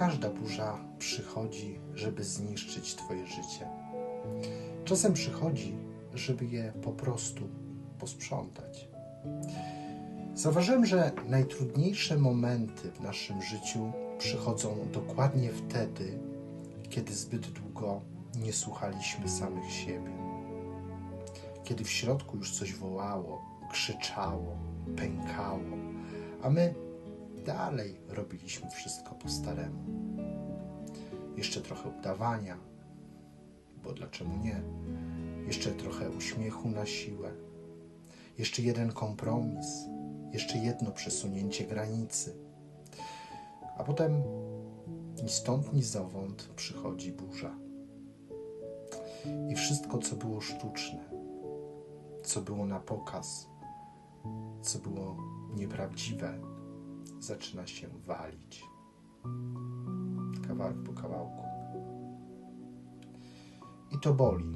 każda burza przychodzi, żeby zniszczyć Twoje życie. Czasem przychodzi, żeby je po prostu posprzątać. Zauważyłem, że najtrudniejsze momenty w naszym życiu przychodzą dokładnie wtedy, kiedy zbyt długo nie słuchaliśmy samych siebie. Kiedy w środku już coś wołało, krzyczało, pękało, a my dalej robiliśmy wszystko po staremu. Jeszcze trochę udawania, bo dlaczego nie? Jeszcze trochę uśmiechu na siłę. Jeszcze jeden kompromis, jeszcze jedno przesunięcie granicy. A potem ni stąd, ni zowąd przychodzi burza. I wszystko, co było sztuczne, co było na pokaz, co było nieprawdziwe, zaczyna się walić. Kawałek po kawałku. I to boli.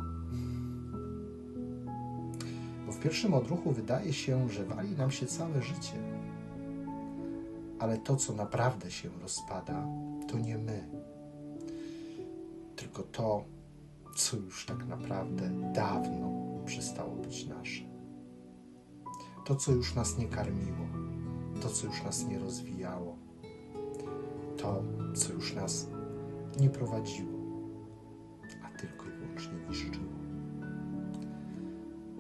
Bo w pierwszym odruchu wydaje się, że wali nam się całe życie. Ale to, co naprawdę się rozpada, to nie my. Tylko to, co już tak naprawdę dawno przestało być nasze. To, co już nas nie karmiło. To, co już nas nie rozwijało. To, co już nas nie prowadziło, a tylko i wyłącznie niszczyło.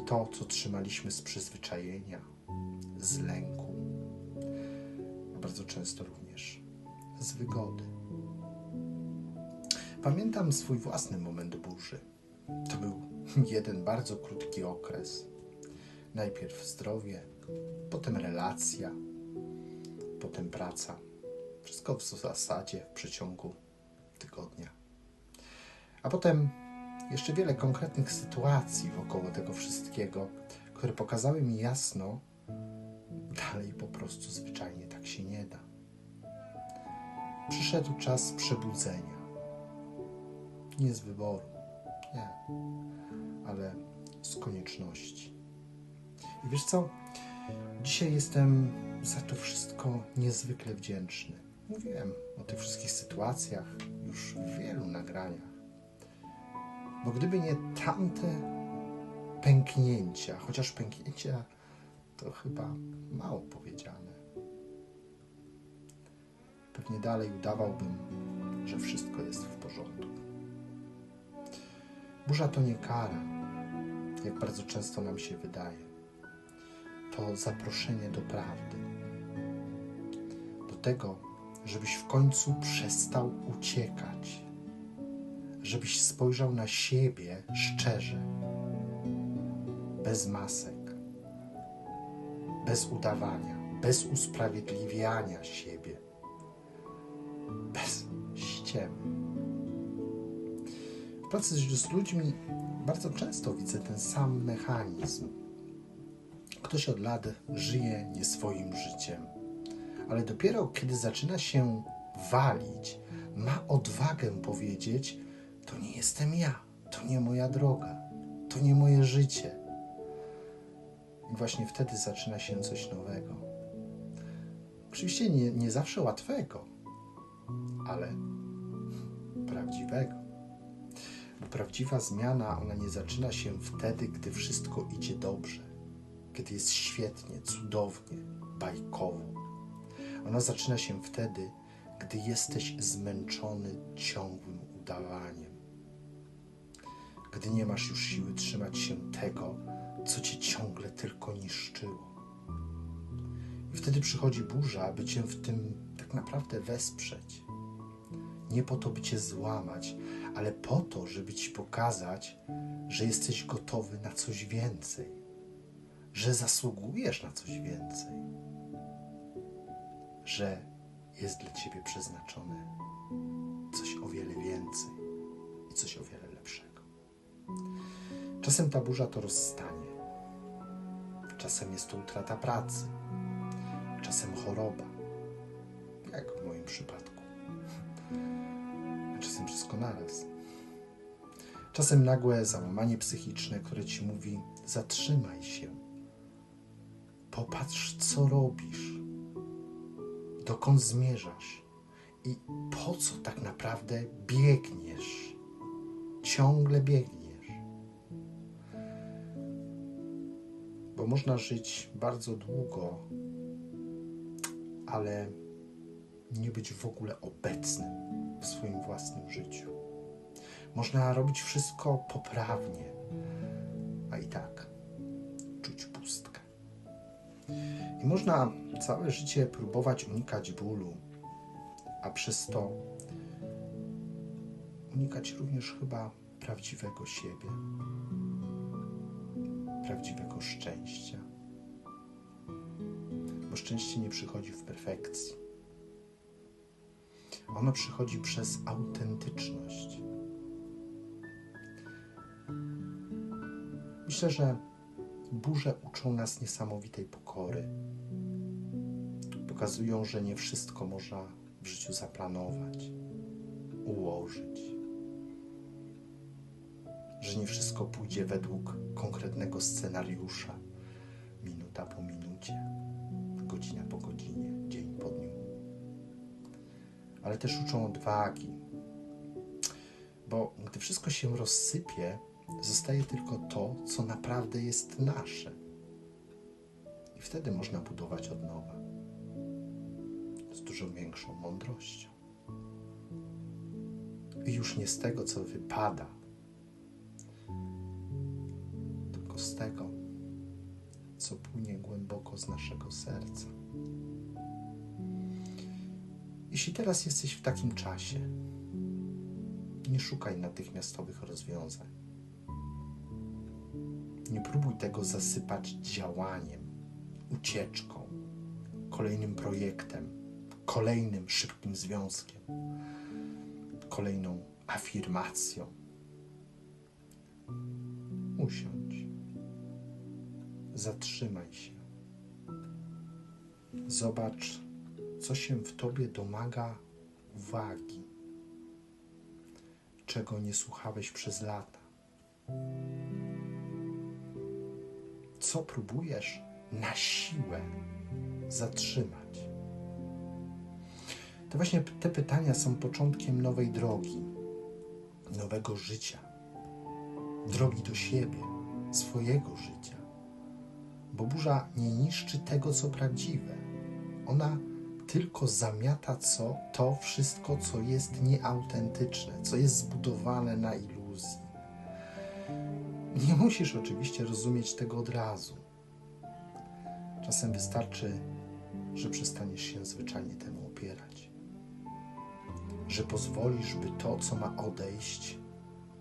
To, co trzymaliśmy z przyzwyczajenia, z lęku, a bardzo często również z wygody. Pamiętam swój własny moment burzy. To był jeden bardzo krótki okres. Najpierw zdrowie, potem relacja, potem praca. Wszystko w zasadzie w przeciągu tygodnia. A potem jeszcze wiele konkretnych sytuacji wokoło tego wszystkiego, które pokazały mi jasno, dalej po prostu zwyczajnie tak się nie da. Przyszedł czas przebudzenia. Nie z wyboru, nie, ale z konieczności. I wiesz co? Dzisiaj jestem za to wszystko niezwykle wdzięczny. Mówiłem o tych wszystkich sytuacjach już w wielu nagraniach. Bo gdyby nie tamte pęknięcia, chociaż pęknięcia to chyba mało powiedziane, pewnie dalej udawałbym, że wszystko jest w porządku. Burza to nie kara, jak bardzo często nam się wydaje. To zaproszenie do prawdy. Do tego, żebyś w końcu przestał uciekać. Żebyś spojrzał na siebie szczerze. Bez masek. Bez udawania. Bez usprawiedliwiania siebie. Bez ściemy. W pracy z ludźmi bardzo często widzę ten sam mechanizm. Ktoś od lat żyje nie swoim życiem, ale dopiero kiedy zaczyna się walić, ma odwagę powiedzieć: to nie jestem ja, to nie moja droga, to nie moje życie. I właśnie wtedy zaczyna się coś nowego. Oczywiście nie zawsze łatwego, ale prawdziwego. Bo prawdziwa zmiana, ona nie zaczyna się wtedy, gdy wszystko idzie dobrze, kiedy jest świetnie, cudownie, bajkowo. Ona zaczyna się wtedy, gdy jesteś zmęczony ciągłym udawaniem. Gdy nie masz już siły trzymać się tego, co cię ciągle tylko niszczyło. I wtedy przychodzi burza, aby cię w tym tak naprawdę wesprzeć. Nie po to, by cię złamać, ale po to, żeby ci pokazać, że jesteś gotowy na coś więcej. Że zasługujesz na coś więcej. Że jest dla ciebie przeznaczone coś o wiele więcej i coś o wiele lepszego. Czasem ta burza to rozstanie. Czasem jest to utrata pracy. Czasem choroba. Jak w moim przypadku. A czasem wszystko naraz. Czasem nagłe załamanie psychiczne, które ci mówi: zatrzymaj się. Popatrz, co robisz. Dokąd zmierzasz I po co tak naprawdę biegniesz? Ciągle biegniesz. Bo można żyć bardzo długo, ale nie być w ogóle obecnym w swoim własnym życiu. Można robić wszystko poprawnie, a i tak czuć pustkę. I można całe życie próbować unikać bólu, a przez to unikać również chyba prawdziwego siebie, prawdziwego szczęścia. Bo szczęście nie przychodzi w perfekcji. Ono przychodzi przez autentyczność. Myślę, że burze uczą nas niesamowitej pokory. Pokazują, że nie wszystko można w życiu zaplanować, ułożyć. Że nie wszystko pójdzie według konkretnego scenariusza, minuta po minucie, godzina po godzinie, dzień po dniu. Ale też uczą odwagi, bo gdy wszystko się rozsypie, zostaje tylko to, co naprawdę jest nasze. I wtedy można budować od nowa, z dużo większą mądrością. I już nie z tego, co wypada, tylko z tego, co płynie głęboko z naszego serca. Jeśli teraz jesteś w takim czasie, nie szukaj natychmiastowych rozwiązań. Nie próbuj tego zasypać działaniem, ucieczką, kolejnym projektem, kolejnym szybkim związkiem, kolejną afirmacją. Usiądź. Zatrzymaj się. Zobacz, co się w tobie domaga uwagi, czego nie słuchałeś przez lata. Co próbujesz na siłę zatrzymać? To właśnie te pytania są początkiem nowej drogi, nowego życia, drogi do siebie, swojego życia. Bo burza nie niszczy tego, co prawdziwe. Ona tylko zamiata to wszystko, co jest nieautentyczne, co jest zbudowane na iluzji. Nie musisz oczywiście rozumieć tego od razu. Czasem wystarczy, że przestaniesz się zwyczajnie temu opierać. Że pozwolisz, by to, co ma odejść,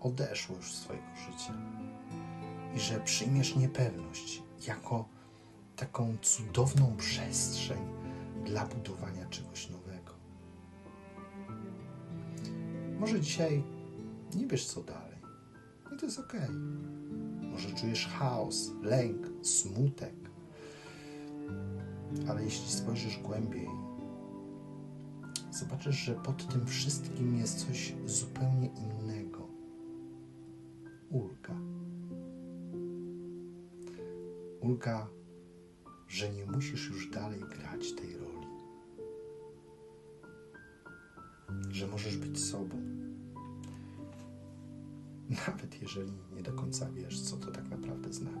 odeszło już z swojego życia. I że przyjmiesz niepewność jako taką cudowną przestrzeń dla budowania czegoś nowego. Może dzisiaj nie wiesz, co dalej. I to jest okej. Może czujesz chaos, lęk, smutek. Ale jeśli spojrzysz głębiej, zobaczysz, że pod tym wszystkim jest coś zupełnie innego. Ulga. Ulga, że nie musisz już dalej grać tej roli. Że możesz być sobą. Nawet jeżeli nie do końca wiesz, co to tak naprawdę znaczy.